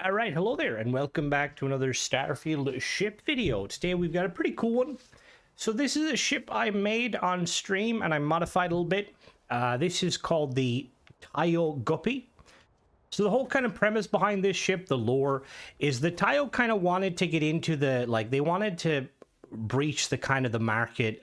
All right, hello there, and welcome back to another Starfield ship video. Today we've got a pretty cool one. So this is a ship I made on stream, and I modified a little bit. This is called the Tayo Guppy. So the whole kind of premise behind this ship, the lore, is the Tayo kind of wanted to get into the, they wanted to breach the kind of the market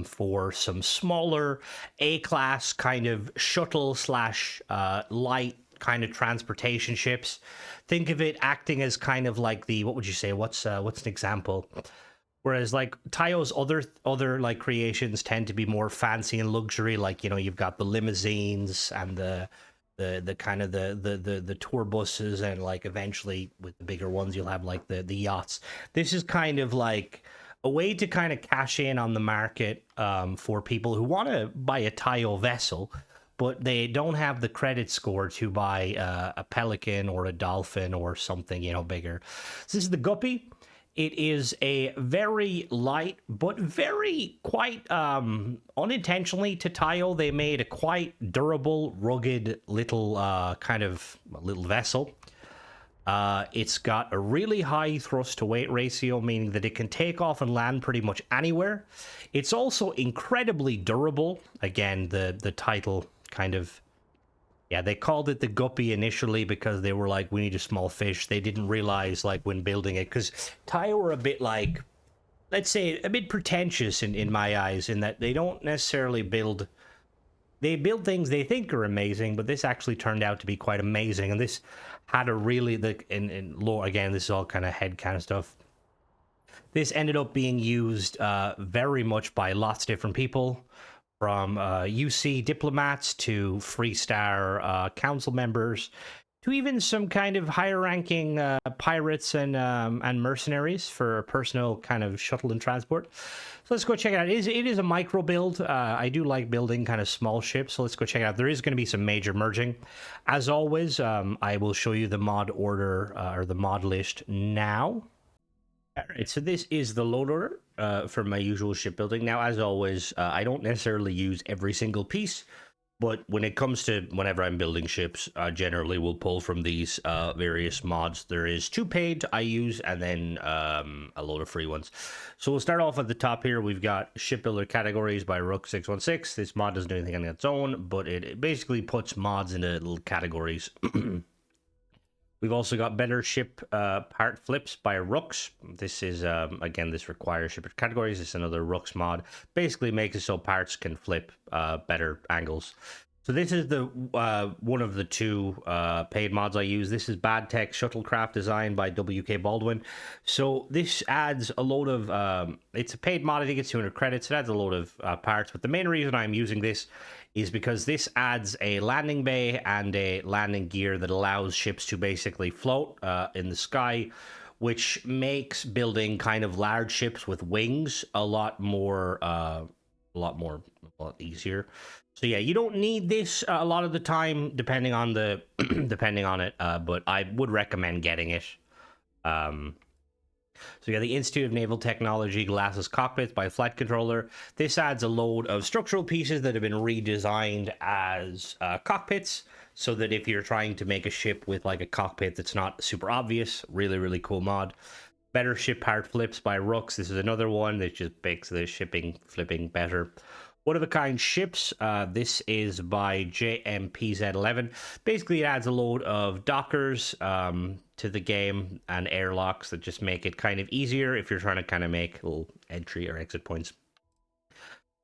for some smaller A-class kind of shuttle slash light kind of transportation ships. Think of it acting as kind of like the, what would you say, what's an example? Whereas like Tayo's other like creations tend to be more fancy and luxury, like, you know, you've got the limousines and the kind of the tour buses, and like eventually with the bigger ones you'll have like the yachts. This is kind of like a way to kind of cash in on the market for people who want to buy a Tayo vessel, but they don't have the credit score to buy a Pelican or a Dolphin or something, you know, bigger. So this is the Guppy. It is a very light, but very quite unintentionally to Tayo, they made a quite durable, rugged little little vessel. It's got a really high thrust to weight ratio, meaning that it can take off and land pretty much anywhere. It's also incredibly durable. Again, the title kind of, yeah, they called it the Guppy initially because they were like, we need a small fish. They didn't realize, like, when building it, because Tayo were a bit like, let's say, a bit pretentious in my eyes, in that they don't necessarily build, they build things they think are amazing, but this actually turned out to be quite amazing. And this had a really, in lore, again, this is all kind of head kind of stuff. This ended up being used very much by lots of different people, from UC diplomats to Freestar council members, to even some kind of higher-ranking pirates and mercenaries for personal kind of shuttle and transport. So let's go check it out. It is a micro build. I do like building kind of small ships, so let's go check it out. There is going to be some major merging. As always, I will show you the mod order or the mod list now. All right, so this is the load order for my usual shipbuilding. Now, as always, I don't necessarily use every single piece, but when it comes to whenever I'm building ships, generally we'll pull from these various mods. There is 2 paid I use, and then a load of free ones. So we'll start off at the top here. We've got shipbuilder categories by Rook616. This mod doesn't do anything on its own, but it basically puts mods into little categories. We've also got better ship part flips by Rooks. This is, again, this requires ship categories. This is another Rooks mod. Basically makes it so parts can flip better angles. So this is the one of the 2 paid mods I use. This is Bad Tech Shuttlecraft Design by WK Baldwin. So this adds a load of, it's a paid mod. I think it's 200 credits. It adds a load of parts. But the main reason I'm using this is because this adds a landing bay and a landing gear that allows ships to basically float in the sky, which makes building kind of large ships with wings a lot easier. So yeah, you don't need this a lot of the time, depending on the depending on it, but I would recommend getting it. So you got the Institute of Naval Technology Glasses Cockpits by Flight Controller. This adds a load of structural pieces that have been redesigned as cockpits, so that if you're trying to make a ship with like a cockpit that's not super obvious, really, really cool mod. Better ship part flips by Rooks. This is another one that just makes the shipping flipping better. One-of-a-kind ships. This is by JMPZ11. Basically, it adds a load of dockers to the game and airlocks that just make it kind of easier if you're trying to kind of make little entry or exit points.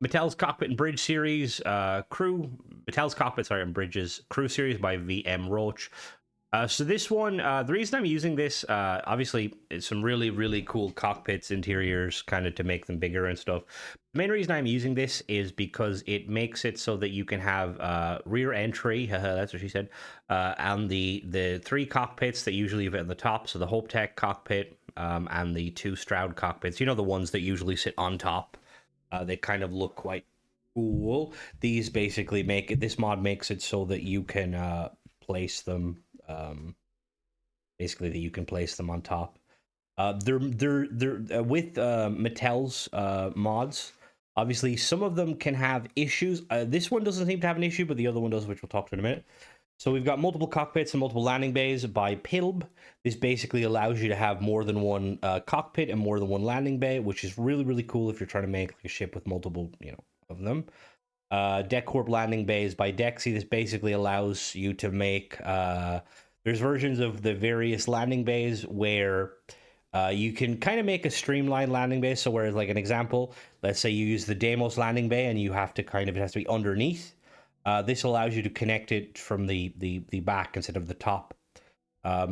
Mattel's Cockpit and Bridge series, Mattel's Cockpit, and Bridges crew series by VM Roach. So this one, the reason I'm using this, obviously, it's some really, really cool cockpits, interiors, kind of to make them bigger and stuff. The main reason I'm using this is because it makes it so that you can have rear entry, that's what she said, and the 3 cockpits that usually have at the top, so the Hope Tech cockpit and the 2 Stroud cockpits, you know, the ones that usually sit on top. They kind of look quite cool. These basically make it, this mod makes it so that you can place them, basically that you can place them on top. They're with Mattel's mods. Obviously, some of them can have issues. This one doesn't seem to have an issue, but the other one does, which we'll talk to in a minute. So we've got multiple cockpits and multiple landing bays by PILB. This basically allows you to have more than one cockpit and more than one landing bay, which is really, really cool if you're trying to make like a ship with multiple, of them. Deck Corp landing bays by Dexy. This basically allows you to make. There's versions of the various landing bays where you can kind of make a streamlined landing bay. So, whereas, like an example, let's say you use the Deimos landing bay and you have to it has to be underneath. This allows you to connect it from the back instead of the top.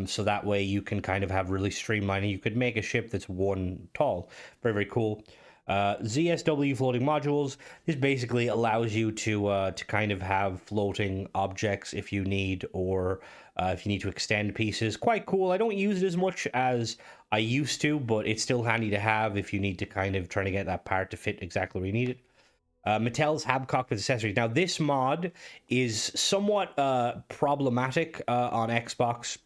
So that way you can kind of have really streamlined. You could make a ship that's one tall. Very, very cool. ZSW floating modules. This basically allows you to kind of have floating objects if you need, or if you need to extend pieces. Quite cool. I don't use it as much as I used to, but it's still handy to have if you need to kind of try to get that part to fit exactly where you need it. Mattel's Hab Cockpit accessories. Now, this mod is somewhat problematic on Xbox.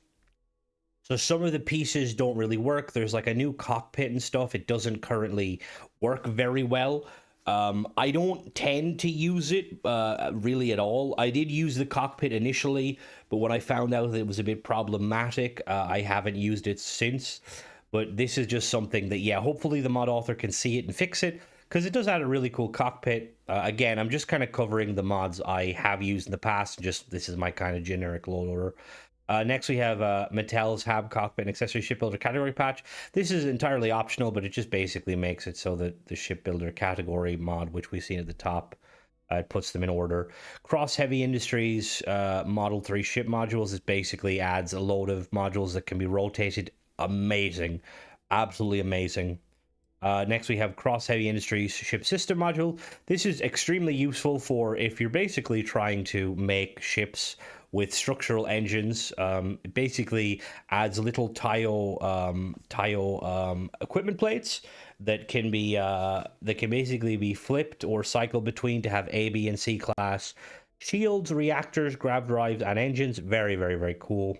So some of the pieces don't really work. There's like a new cockpit and stuff. It doesn't currently work very well. I don't tend to use it really at all. I did use the cockpit initially, but when I found out that it was a bit problematic, I haven't used it since. But this is just something that, yeah, hopefully the mod author can see it and fix it, because it does add a really cool cockpit. Again, I'm just kind of covering the mods I have used in the past. Just this is my kind of generic load order. Next, we have Mattel's Hab Cockpit and Accessory Shipbuilder category patch. This is entirely optional, but it just basically makes it so that the shipbuilder category mod, which we've seen at the top, it puts them in order. Cross Heavy Industries Model 3 ship modules. It basically adds a load of modules that can be rotated. Amazing. Absolutely amazing. Next, we have Cross Heavy Industries Ship System module. This is extremely useful for if you're basically trying to make ships with structural engines. It basically adds little Tayo equipment plates that can basically be flipped or cycled between to have A, B, and C class shields, reactors, grav drives, and engines. Very, very, very cool.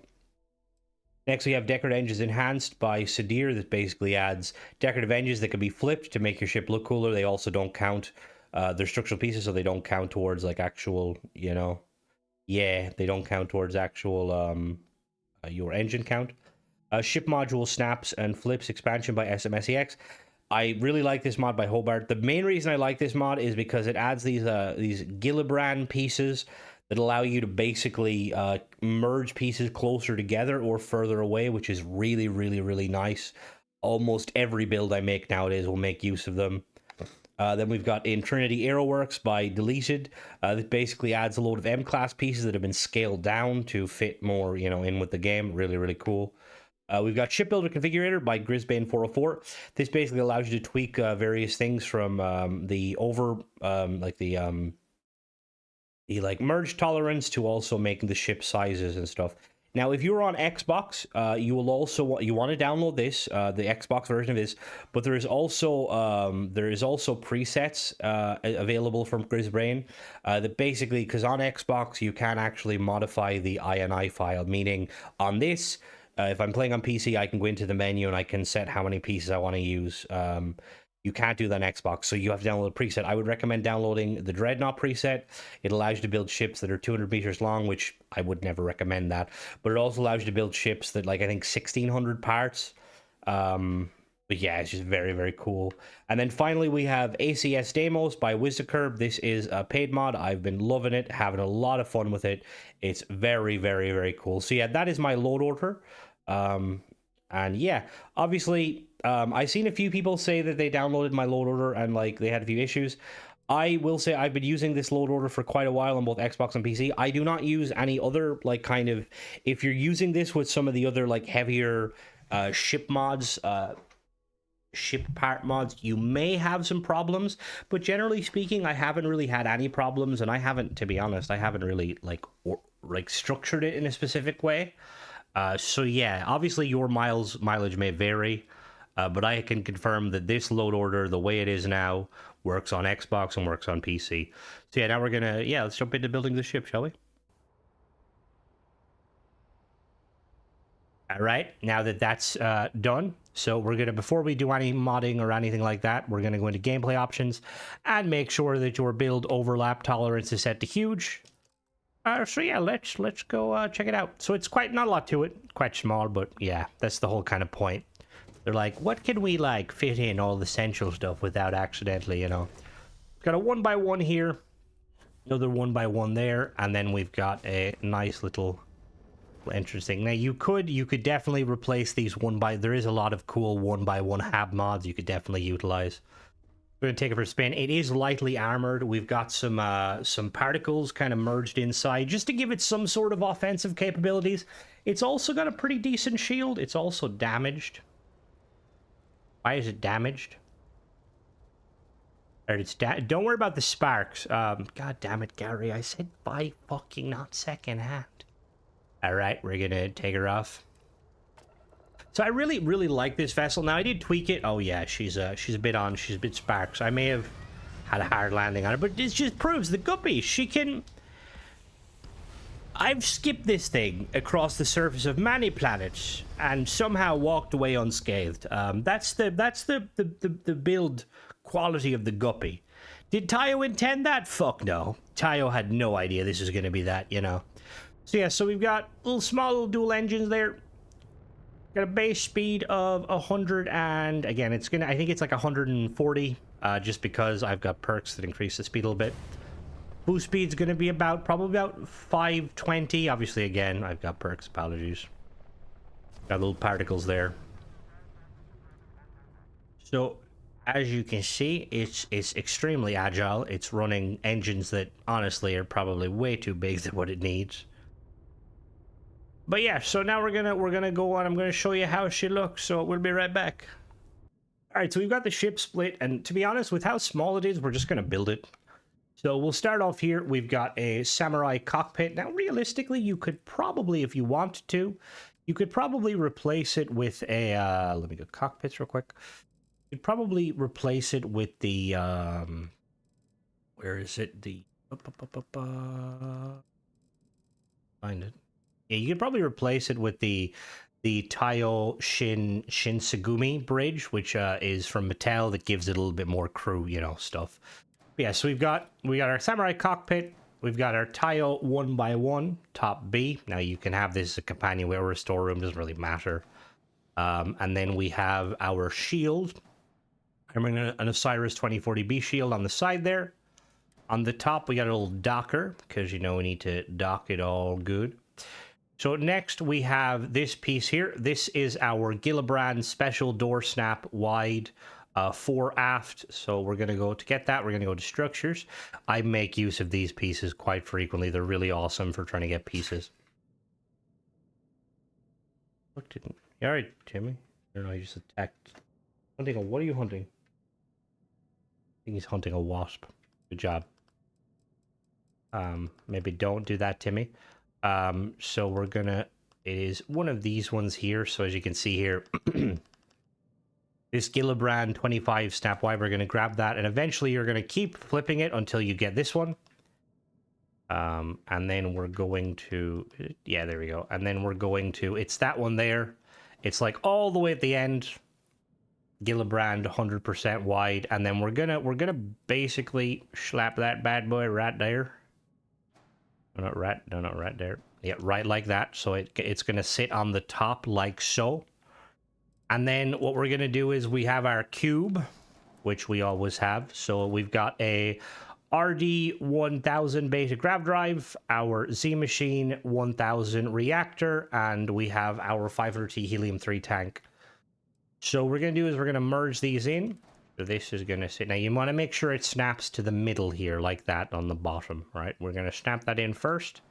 Next, we have Decorative Engines Enhanced by Sadir. That basically adds decorative engines that can be flipped to make your ship look cooler. They also don't count. They're structural pieces, so they don't count towards like actual, they don't count towards actual your engine count. Ship module snaps and flips expansion by SMSEX. I really like this mod by Hobart. The main reason I like this mod is because it adds these Gillibrand pieces that allow you to basically merge pieces closer together or further away, which is really, really, really nice. Almost every build I make nowadays will make use of them. Then we've got in Trinity Aeroworks by Deleted. That basically adds a load of M-class pieces that have been scaled down to fit more, in with the game. Really, really cool. We've got Shipbuilder Configurator by Grisbane 404. This basically allows you to tweak various things from the merge tolerance to also making the ship sizes and stuff. Now, if you're on Xbox, you will also want to download this, the Xbox version of this. But there is also presets available from Grisbrain that basically, because on Xbox you can actually modify the INI file. Meaning, on this, if I'm playing on PC, I can go into the menu and I can set how many pieces I want to use. You can't do that on Xbox, so you have to download a preset. I would recommend downloading the Dreadnought preset. It allows you to build ships that are 200 meters long, which I would never recommend that. But it also allows you to build ships that, like, I think 1,600 parts. But yeah, it's just very, very cool. And then finally, we have ACS Deimos by Wizzacurb. This is a paid mod. I've been loving it, having a lot of fun with it. It's very, very, very cool. So yeah, that is my load order. And yeah, obviously, I've seen a few people say that they downloaded my load order and like they had a few issues. I will say I've been using this load order for quite a while on both Xbox and PC. I do not use any other if you're using this with some of the other like heavier ship mods, ship part mods, you may have some problems, but generally speaking, I haven't really had any problems, and I haven't, to be honest, I haven't really structured it in a specific way. So yeah, obviously your mileage may vary, but I can confirm that this load order, the way it is now, works on Xbox and works on PC. So yeah, now we're gonna, let's jump into building the ship, shall we? All right, now that that's done, so we're gonna, before we do any modding or anything like that, we're gonna go into gameplay options and make sure that your build overlap tolerance is set to huge. So yeah, let's go check it out. So it's quite not a lot to it, quite small, but yeah, that's the whole kind of point. They're like, what can we like fit in all the essential stuff without accidentally, you know? Got a 1x1 here, another 1x1 there, and then we've got a nice little entrance thing. Now you could definitely replace these there is a lot of cool 1x1 hab mods you could definitely utilize. We're gonna take it for a spin. It is lightly armored. We've got some particles kind of merged inside just to give it some sort of offensive capabilities. It's also got a pretty decent shield. It's also damaged. Why is it damaged? Don't worry about the sparks. God damn it, Gary. I said buy fucking, not second hand. All right, we're gonna take her off. So I really, really like this vessel. Now I did tweak it. Oh yeah, she's a bit sparks. I may have had a hard landing on her, but this just proves the Guppy. She can. I've skipped this thing across the surface of many planets and somehow walked away unscathed. That's the build quality of the Guppy. Did Tayo intend that? Fuck no. Tayo had no idea this was going to be that, you know. So yeah, so we've got small little dual engines there. Got a base speed of 100, and again, I think it's like 140, just because I've got perks that increase the speed a little bit. Boost speed's going to be probably about 520. Obviously, again, I've got perks. Apologies. Got little particles there. So, as you can see, it's extremely agile. It's running engines that honestly are probably way too big than what it needs. But yeah, so now we're gonna go on. I'm gonna show you how she looks. So we'll be right back. All right, so we've got the ship split, and to be honest, with how small it is, we're just gonna build it. So we'll start off here. We've got a samurai cockpit. Now, realistically, you could probably, if you wanted to, you could probably replace it with a. Let me go cockpits real quick. You'd probably replace it with the. Where is it? The. Find it. Yeah, you could probably replace it with the Tayo Shinsegumi bridge, which is from Mattel, that gives it a little bit more crew, you know, stuff. But yeah, so we got our samurai cockpit. We've got our Tayo 1x1 top B. Now you can have this as a companion or a storeroom, doesn't really matter. And then we have our shield. I'm running an Osiris 2040B shield on the side there. On the top, we got a little docker, because, you know, we need to dock it all good. So next, we have this piece here. This is our Gillibrand special door snap wide fore aft. So we're going to go to get that. We're going to go to structures. I make use of these pieces quite frequently. They're really awesome for trying to get pieces. What didn't... All right, Timmy. I don't know, I just attacked. What are you hunting? I think he's hunting a wasp. Good job. Maybe don't do that, Timmy. So we're gonna, it is one of these ones here. So as you can see here, this Gillibrand 25 snap wide, we're gonna grab that, and eventually you're gonna keep flipping it until you get this one. And then we're going to, yeah, there we go. And then we're going to, it's that one there. It's like all the way at the end, Gillibrand 100% wide, and then we're gonna basically slap that bad boy right there. Not right there. Yeah, right like that. So it's going to sit on the top like so. And then what we're going to do is we have our cube, which we always have. So we've got a RD-1000 beta grav drive, our Z-Machine 1000 reactor, and we have our 500T helium-3 tank. So what we're going to do is we're going to merge these in. So this is going to sit. Now you want to make sure it snaps to the middle here, like that on the bottom, right? We're going to snap that in first.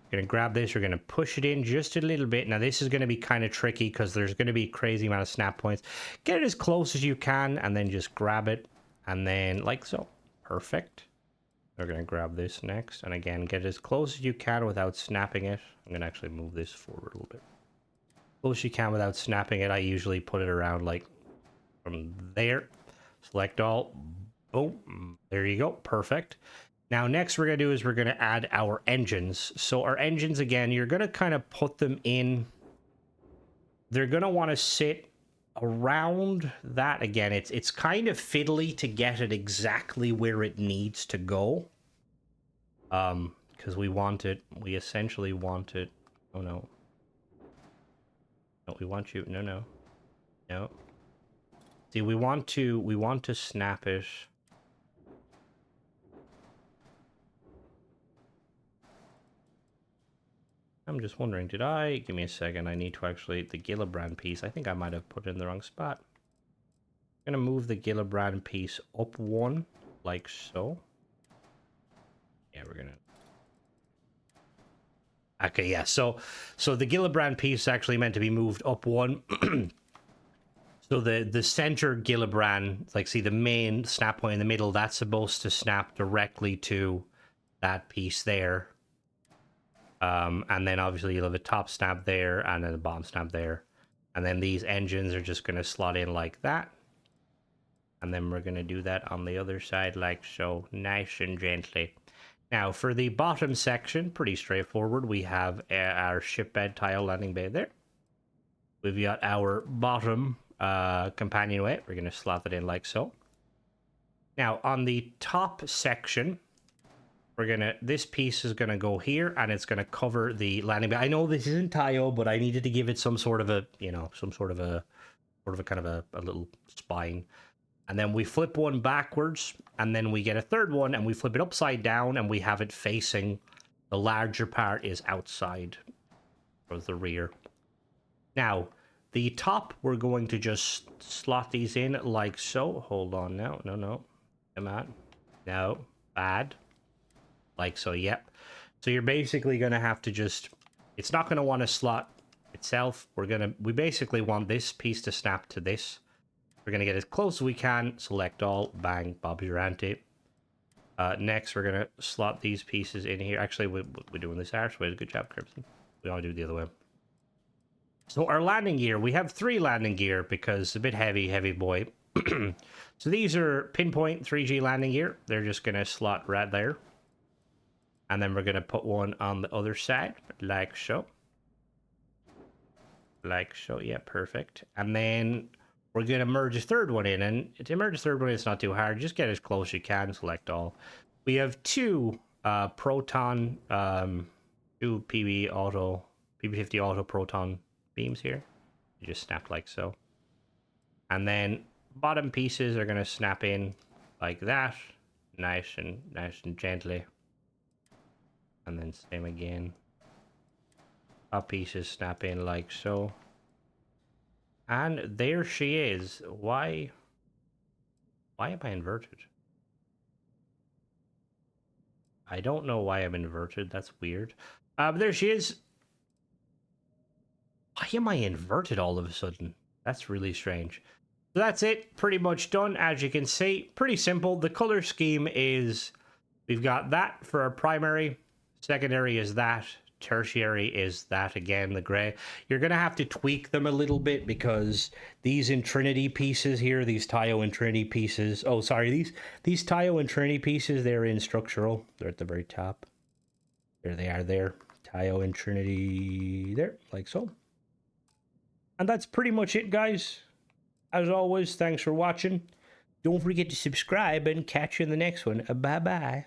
We're going to grab this. We're going to push it in just a little bit. Now this is going to be kind of tricky because there's going to be a crazy amount of snap points. Get it as close as you can and then just grab it. And then like so. Perfect. We're going to grab this next. And again, get it as close as you can without snapping it. I'm going to actually move this forward a little bit. Close as you can without snapping it. I usually put it around like from there. Select all. Boom. There you go. Perfect. Now, next we're going to do is we're going to add our engines. So our engines, again, you're going to kind of put them in. They're going to want to sit around that. Again, it's kind of fiddly to get it exactly where it needs to go. because we want it. We essentially want it. Oh no. No, we want you. No, no. No. See, we want to snap it. I'm just wondering, did I... Give me a second, I need to actually... The Gillibrand piece, I think I might have put it in the wrong spot. I'm gonna move the Gillibrand piece up one, like so. Yeah, we're gonna... Okay, yeah, so the Gillibrand piece is actually meant to be moved up one. So the center Gillibrand, like, see the main snap point in the middle, that's supposed to snap directly to that piece there. And then obviously you'll have a top snap there and then a bottom snap there. And then these engines are just going to slot in like that. And then we're going to do that on the other side like so, nice and gently. Now for the bottom section, pretty straightforward. We have our ship bed tile landing bay there. We've got our bottom companionway. We're going to slot it in like so. Now on the top section, this piece is gonna go here and it's gonna cover the landing bay. I know this isn't tile, but I needed to give it some sort of a, you know, some sort of a kind of a little spine. And then we flip one backwards and then we get a third one and we flip it upside down and we have it facing, the larger part is outside or the rear. Now, the top, we're going to just slot these in like so. Hold on now. No. Come on. No. Bad. Like so, yep. So you're basically going to have to just... It's not going to want to slot itself. We basically want this piece to snap to this. We're going to get as close as we can. Select all. Bang. Bob's your auntie. Next, we're going to slot these pieces in here. Actually, we're doing this archway. Good job, Crimson. We want to do it the other way. So our landing gear. We have 3 landing gear because it's a bit heavy boy. So these are pinpoint 3G landing gear. They're just going to slot right there. And then we're going to put one on the other side, like so. Like so, yeah, perfect. And then we're going to merge a third one in. And to merge a third one, it's not too hard. Just get as close as you can, select all. We have 2 proton, 2 PB50 auto proton beams here. You just snap like so. And then bottom pieces are going to snap in like that. Nice and gently. And then same again. Top pieces snap in like so. And there she is. Why am I inverted? I don't know why I'm inverted. That's weird. But there she is. Why am I inverted all of a sudden? That's really strange. So that's it. Pretty much done. As you can see, pretty simple. The color scheme is, we've got that for our primary. Secondary is that. Tertiary is that again, the gray. You're going to have to tweak them a little bit because these in Trinity pieces here, these Tayo and Trinity pieces. Oh, sorry, these Tayo and Trinity pieces, they're in structural. They're at the very top. There they are there. Tayo and Trinity there, like so. And that's pretty much it, guys. As always, thanks for watching. Don't forget to subscribe and catch you in the next one. Bye-bye.